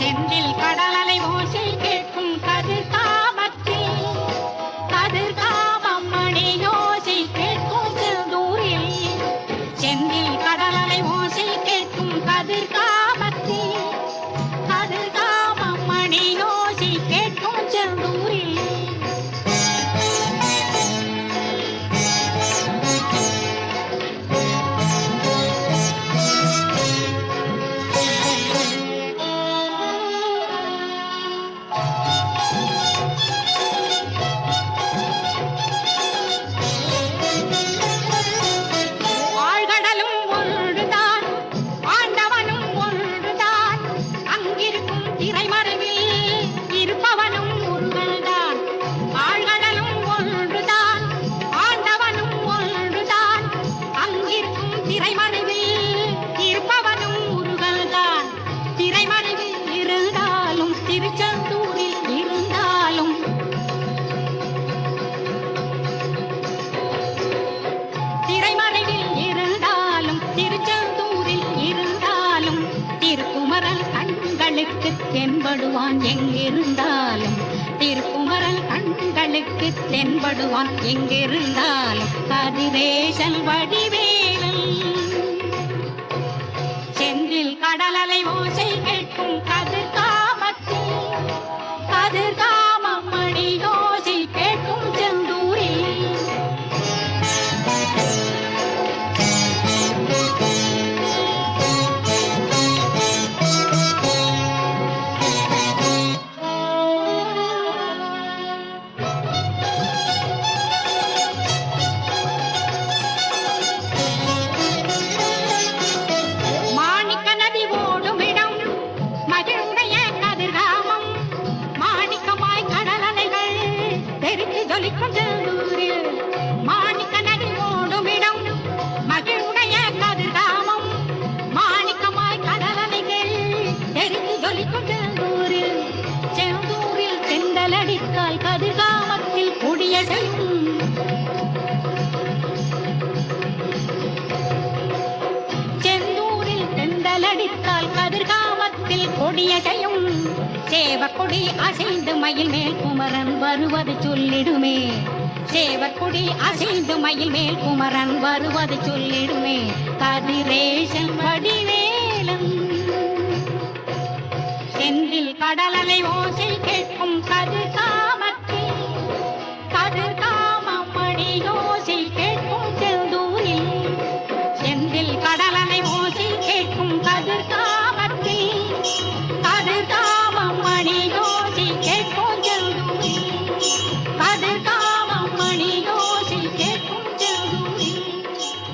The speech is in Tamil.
செந்தில் கடலலை ஓசை கேட்கும் கதிர்காமத்தில் கதிர்காமம் மணி ஓசை கேட்கும் செந்தூரில் செந்தில் கடலலை ஓசை கேட்கும் கதிர்காமத்தில் கதிர்காமம் மணி ஓசை கேட்கும் செந்தூரில் திருச்செந்தூரில் இருந்தாலும் திரைமறைவில் இருந்தாலும் திருச்செந்தூரில் இருந்தாலும் திருக்குமரன் கண்களுக்கு தென்படுவான் எங்கிருந்தாலும் திருக்குமரன் கண்களுக்கு தென்படுவான் எங்கிருந்தாலும் கதிரேசன் வடிவேலன் செந்தில் கடலலை ஓசை கேட்கும் கதிர்காமத்தில் கதிர்காமம் மணி ஓசை கேட்கும் செந்தூரில் மாணிக்க நதி ஓடும் இடம் மகிழுடைய கதிர்காமம் மாணிக்கமாய் கடலலைகள் தெரிந்து ஜொலிக்கும் செந்தூரில் செந்தூரில் செந்தலடித்தால் கதிர்காமத்தில் கூடிய செய்யும் செந்தூரில் செந்தலடித்தால் கதிர்காமத்தில் கொடிய செய்யும் சேவக்கொடி அசைந்து மயில் மேல் குமரன் வருவது சொல்லிடுமே சேவற்குடி அசைந்து மயில் மேல் குமரன் வருவது சொல்லிடுமே கதிரேசன் வடிவேலன் செந்தில் கடலலை ஓசை